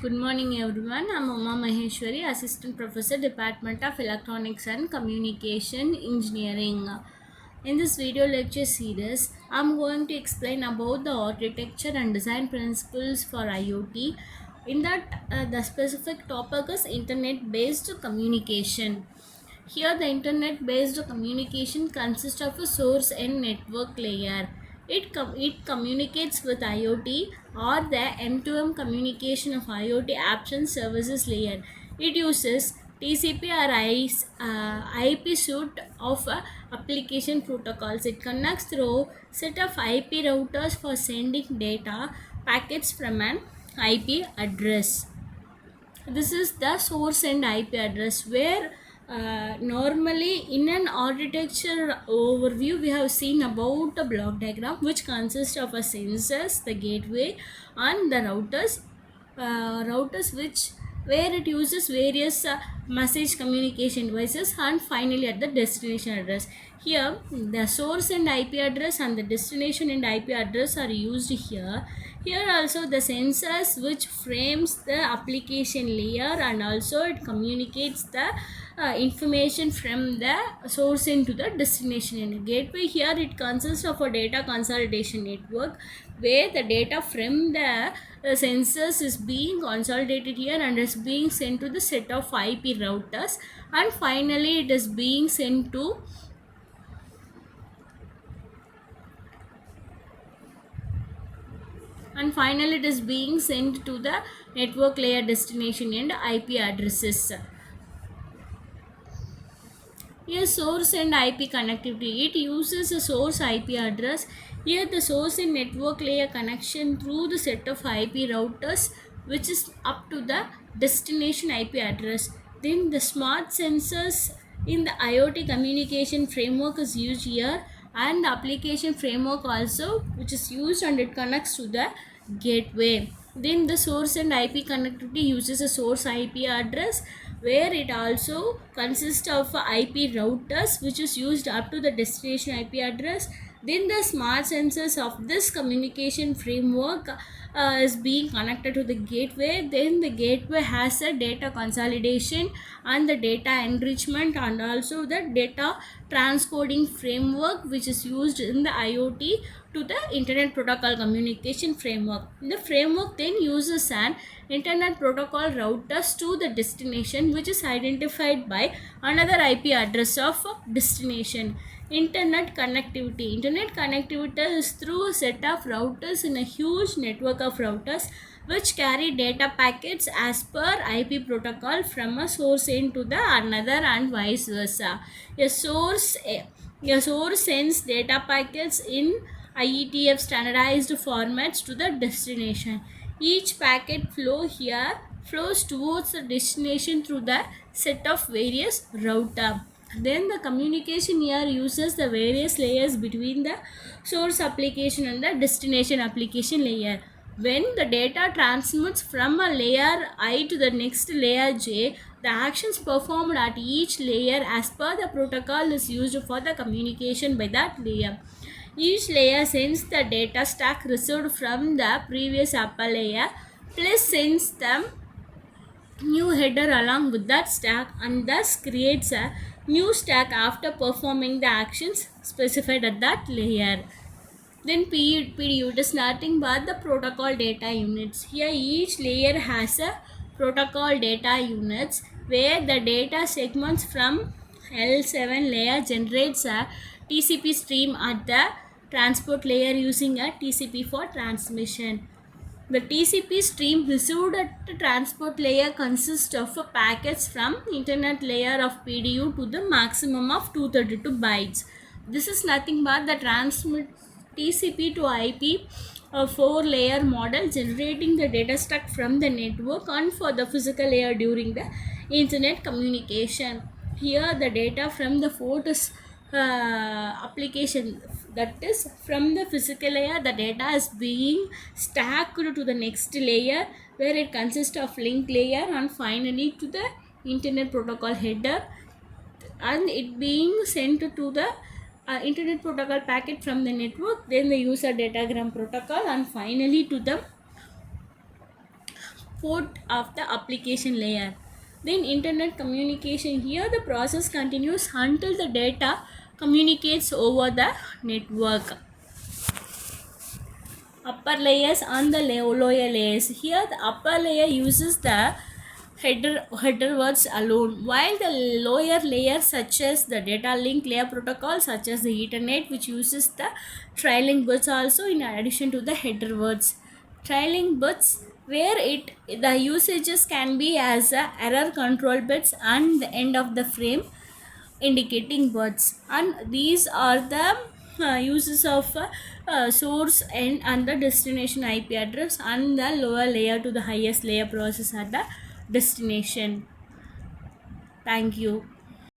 Good morning, everyone. I'm Uma Maheshwari, Assistant Professor, Department of Electronics and Communication Engineering. In this video lecture series, I'm going to explain about the architecture and design principles for IoT. In that, the specific topic is Internet-based communication. Here, the internet-based communication consists of a source and network layer. It communicates with IoT or the M2M communication of IoT apps and services layer. It uses TCP or IP suite of application protocols. It connects through set of IP routers for sending data packets from an IP address. This is the source and IP address where normally in an architecture overview we have seen about a block diagram which consists of a sensors, the gateway and the routers which where it uses various message communication devices and finally at the destination address. Here the source and IP address and the destination and IP address are used here. Here also the sensors which frames the application layer and also it communicates the information from the source into the destination. In a gateway, here it consists of a data consolidation network where the data from the sensors is being consolidated here and is being sent to the set of IP routers, and finally it is being sent to the network layer destination and IP addresses. Here source and IP connectivity. It uses a source IP address. Here the source and network layer connection through the set of IP routers which is up to the destination IP address. Then the smart sensors in the IoT communication framework is used here, and the application framework also which is used and it connects to the gateway. Then the source and IP connectivity uses a source IP address where it also consists of IP routers which is used up to the destination IP address. Then the smart sensors of this communication framework is being connected to the gateway. Then the gateway has a data consolidation and the data enrichment and also the data transcoding framework which is used in the IoT to the internet protocol communication framework. The framework then uses an internet protocol routers to the destination which is identified by another IP address of destination. Internet connectivity is through a set of routers in a huge network of routers which carry data packets as per IP protocol from a source end to the another and vice versa. A source sends data packets in IETF standardized formats to the destination. Each packet flows towards the destination through the set of various router. Then the communication here uses the various layers between the source application and the destination application layer. When the data transmits from a layer I to the next layer J, the actions performed at each layer as per the protocol is used for the communication by that layer. Each layer sends the data stack received from the previous upper layer plus sends the new header along with that stack and thus creates a new stack after performing the actions specified at that layer. Then PDU, it is nothing but the protocol data units. Here each layer has a protocol data units where the data segments from L7 layer generates a TCP stream at the transport layer using a TCP for transmission. The TCP stream received at the transport layer consists of packets from internet layer of PDU to the maximum of 232 bytes. This is nothing but the transmit TCP to IP a 4-layer model generating the data stack from the network and for the physical layer during the internet communication. Here the data from the fourth application, that is from the physical layer, the data is being stacked to the next layer where it consists of link layer and finally to the internet protocol header, and it being sent to the internet protocol packet from the network, then the user datagram protocol, and finally to the port of the application layer. Then internet communication, here the process continues until the data communicates over the network. Upper layers and the lower layers, here the upper layer uses the header words alone, while the lower layers such as the data link layer protocol such as the ethernet, which uses the trailing bits also in addition to the header words. Trailing bits, where the usages can be as a error control bits and the end of the frame indicating words, and these are the uses of source and the destination IP address and the lower layer to the highest layer process at the destination. Thank you.